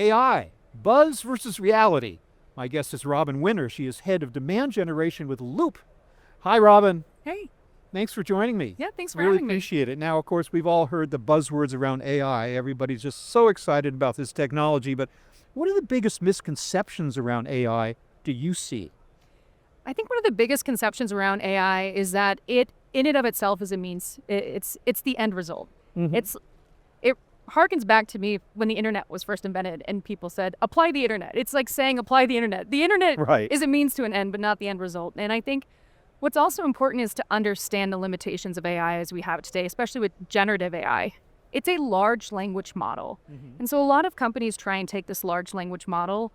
AI, buzz versus reality. My guest is Robyn Winner. She is head of demand generation with Loop. Hi, Robyn. Hey. Thanks for joining me. Yeah, thanks for really having me. appreciate it. Now, of course, we've all heard the buzzwords around AI. Everybody's just so excited about this technology. But what are the biggest misconceptions around AI do you see? I think one of the biggest conceptions around AI is that it, in and of itself, is a means. It's the end result. Mm-hmm. It harkens back to me when the internet was first invented and people said, apply the internet. It's like saying apply the internet. The internet Right. is a means to an end, but not the end result. And I think what's also important is to understand the limitations of AI as we have it today, especially with generative AI. It's a large language model. Mm-hmm. And so a lot of companies try and take this large language model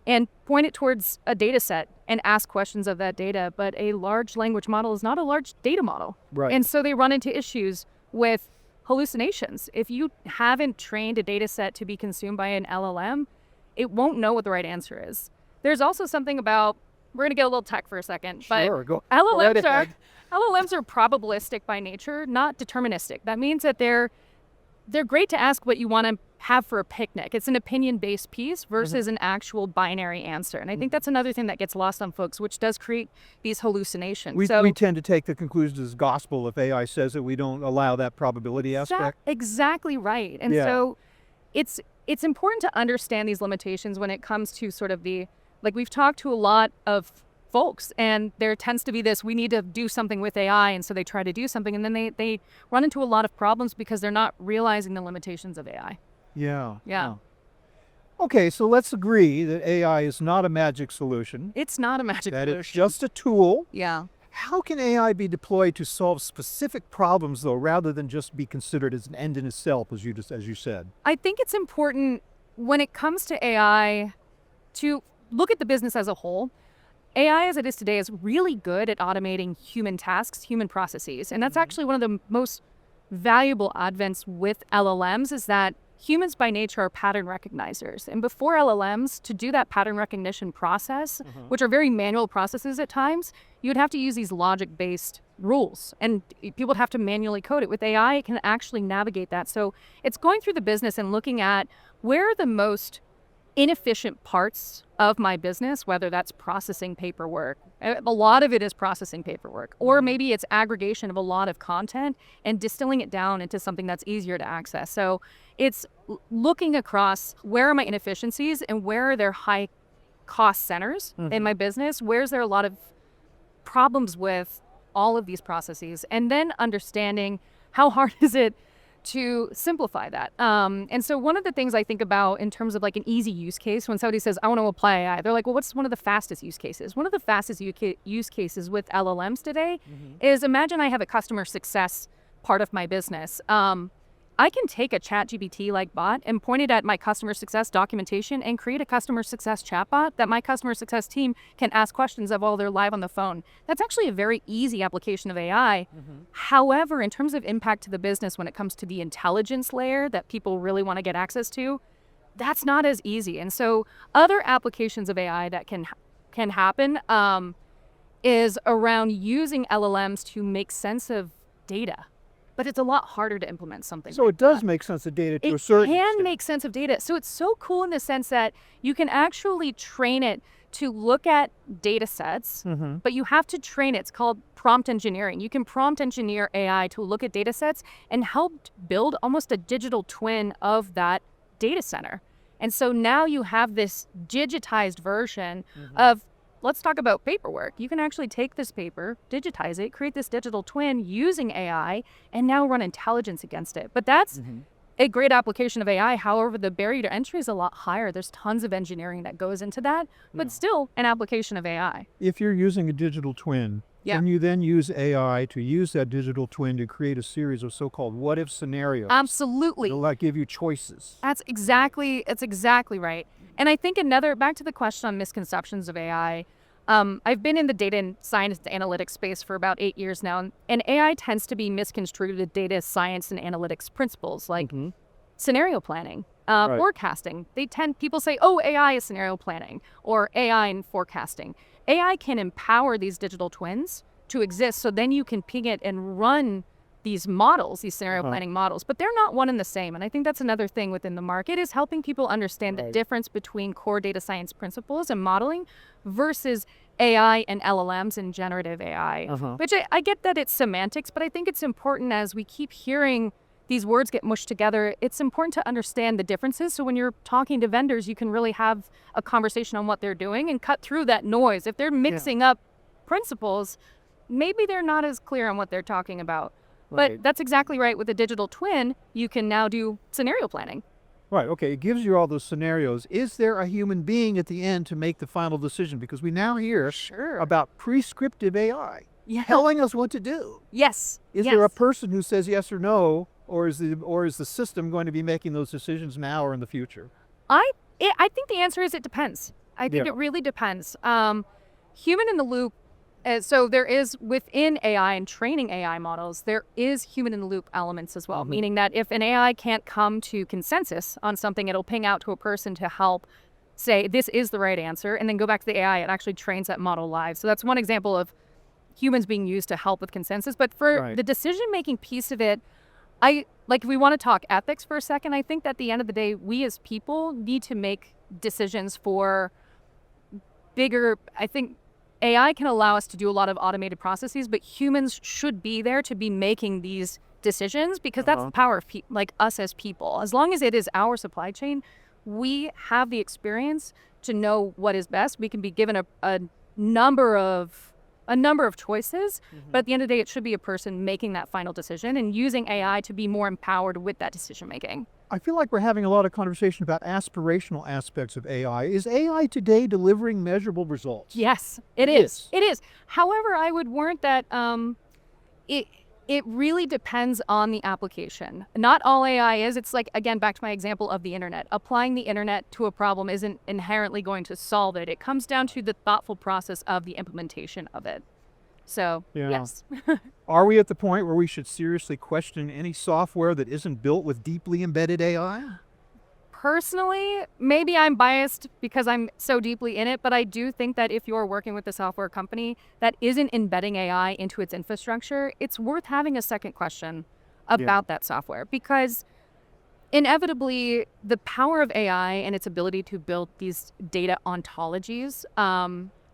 and point it towards a data set and ask questions of that data. But a large language model is not a large data model. Right. And so they run into issues with hallucinations. If you haven't trained a data set to be consumed by an LLM, it won't know what the right answer is. There's also something about, we're going to get a little tech for a second, but Sure, go LLMs right ahead. are probabilistic by nature, not deterministic. That means that they're great to ask what you want to have for a picnic. It's an opinion-based piece versus an actual binary answer. And I think that's another thing that gets lost on folks, which does create these hallucinations. We tend to take the conclusions as gospel. If AI says it, we don't allow that probability aspect. Exactly right. And so it's important to understand these limitations when it comes to sort of like we've talked to a lot of folks and there tends to be this, we need to do something with AI. And so they try to do something and then they run into a lot of problems because they're not realizing the limitations of AI. Yeah. Okay, so let's agree that AI is not a magic solution. It's not a magic That solution. it's just a tool. Yeah. How can AI be deployed to solve specific problems, though, rather than just be considered as an end in itself, as you said? I think it's important when it comes to AI to look at the business as a whole. AI as it is today is really good at automating human tasks, human processes. And that's actually one of the most valuable advents with LLMs is that humans by nature are pattern recognizers. And before LLMs, to do that pattern recognition process, which are very manual processes at times, you would have to use these logic-based rules. And people would have to manually code it. With AI, it can actually navigate that. So it's going through the business and looking at where are the most inefficient parts of my business, whether that's processing paperwork. A lot of it is processing paperwork, or maybe it's aggregation of a lot of content and distilling it down into something that's easier to access. So it's looking across where are my inefficiencies and where are there high cost centers in my business? Where's there a lot of problems with all of these processes? And then understanding how hard is it to simplify that. And so one of the things I think about in terms of like an easy use case, when somebody says, I want to apply AI, they're like, well, what's one of the fastest use cases? One of the fastest use cases with LLMs today is imagine I have a customer success part of my business. I can take a ChatGPT-like bot and point it at my customer success documentation and create a customer success chatbot that my customer success team can ask questions of while they're live on the phone. That's actually a very easy application of AI. However, in terms of impact to the business when it comes to the intelligence layer that people really want to get access to, that's not as easy. And so other applications of AI that can happen is around using LLMs to make sense of data. But it's a lot harder to implement something. So it does make sense of data to a certain extent. It can make sense of data. So it's so cool in the sense that you can actually train it to look at data sets, but you have to train it. It's called prompt engineering. You can prompt engineer AI to look at data sets and help build almost a digital twin of that data center. And so now you have this digitized version of, let's talk about paperwork. You can actually take this paper, digitize it, create this digital twin using AI, and now run intelligence against it. But that's a great application of AI. However, the barrier to entry is a lot higher. There's tons of engineering that goes into that, but still an application of AI. If you're using a digital twin, can you then use AI to use that digital twin to create a series of so-called what-if scenarios? Absolutely. It'll give you choices. That's exactly right. And I think back to the question on misconceptions of AI, I've been in the data and science analytics space for about 8 years now, and AI tends to be misconstrued with data science and analytics principles like scenario planning, forecasting. People say, oh, AI is scenario planning or AI in forecasting. AI can empower these digital twins to exist, so then you can ping it and run these models, these scenario planning models, but they're not one and the same. And I think that's another thing within the market is helping people understand the difference between core data science principles and modeling versus AI and LLMs and generative AI, which I get that it's semantics, but I think it's important as we keep hearing these words get mushed together, it's important to understand the differences. So when you're talking to vendors, you can really have a conversation on what they're doing and cut through that noise. If they're mixing up principles, maybe they're not as clear on what they're talking about. But that's exactly right. With a digital twin, you can now do scenario planning. Right, okay, it gives you all those scenarios. Is there a human being at the end to make the final decision? Because we now hear about prescriptive AI telling us what to do. Yes. Is there a person who says yes or no, or is the system going to be making those decisions now or in the future? I think the answer is it depends. I think it really depends. Human in the loop. So there is within AI and training AI models, there is human in the loop elements as well, meaning that if an AI can't come to consensus on something, it'll ping out to a person to help say this is the right answer and then go back to the AI. It actually trains that model live. So that's one example of humans being used to help with consensus. But for the decision-making piece of it, if we want to talk ethics for a second, I think that at the end of the day, we as people need to make decisions for bigger, I think AI can allow us to do a lot of automated processes, but humans should be there to be making these decisions because that's the power of like us as people. As long as it is our supply chain, we have the experience to know what is best. We can be given a number of choices, but at the end of the day, it should be a person making that final decision and using AI to be more empowered with that decision making. I feel like we're having a lot of conversation about aspirational aspects of AI. Is AI today delivering measurable results? Yes, it is. It is. However, I would warrant that it really depends on the application. Not all AI is. It's like, again, back to my example of the internet. Applying the internet to a problem isn't inherently going to solve it. It comes down to the thoughtful process of the implementation of it. So, yes. Are we at the point where we should seriously question any software that isn't built with deeply embedded AI? Personally, maybe I'm biased because I'm so deeply in it, but I do think that if you're working with a software company that isn't embedding AI into its infrastructure, it's worth having a second question about that software because inevitably the power of AI and its ability to build these data ontologies,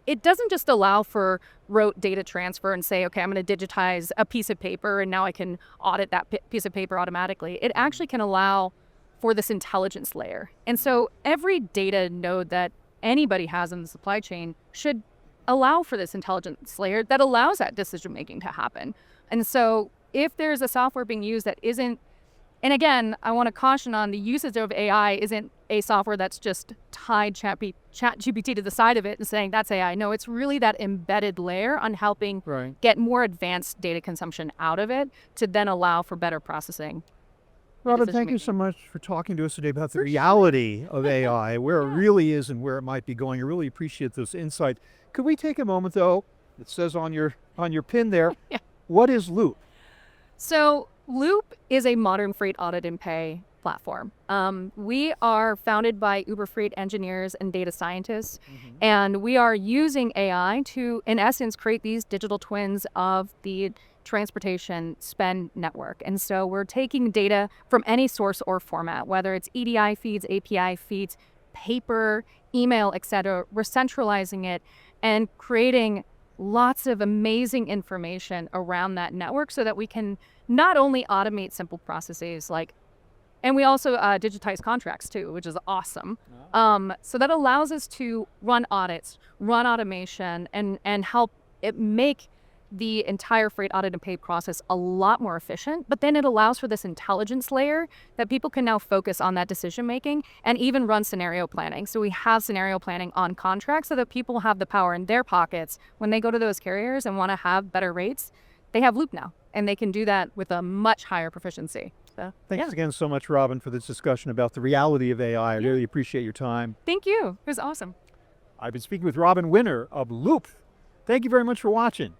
it doesn't just allow for rote data transfer and say, okay, I'm going to digitize a piece of paper and now I can audit that piece of paper automatically. It actually can allow for this intelligence layer. And so every data node that anybody has in the supply chain should allow for this intelligence layer that allows that decision making to happen. And so if there's a software being used that isn't, and again, I want to caution on the usage of AI isn't a software that's just tied ChatGPT to the side of it and saying that's AI. No, it's really that embedded layer on helping get more advanced data consumption out of it to then allow for better processing. Robyn, thank you so much for talking to us today about the reality of AI, where it really is and where it might be going. I really appreciate those insights. Could we take a moment, though? It says on your pin there, what is Loop? So Loop is a modern freight audit and pay platform. We are founded by Uber Freight engineers and data scientists, and we are using AI to, in essence, create these digital twins of the transportation spend network. And so we're taking data from any source or format, whether it's EDI feeds, API feeds, paper, email, etc. We're centralizing it and creating lots of amazing information around that network so that we can not only automate simple processes and we also digitize contracts too, which is awesome. So that allows us to run audits, run automation, and help it make the entire freight audit and pay process a lot more efficient, but then it allows for this intelligence layer that people can now focus on that decision making and even run scenario planning. So we have scenario planning on contracts so that people have the power in their pockets when they go to those carriers and want to have better rates. They have Loop now, and they can do that with a much higher proficiency. So, Thanks again so much, Robyn, for this discussion about the reality of AI. I really appreciate your time. Thank you. It was awesome. I've been speaking with Robyn Winner of Loop. Thank you very much for watching.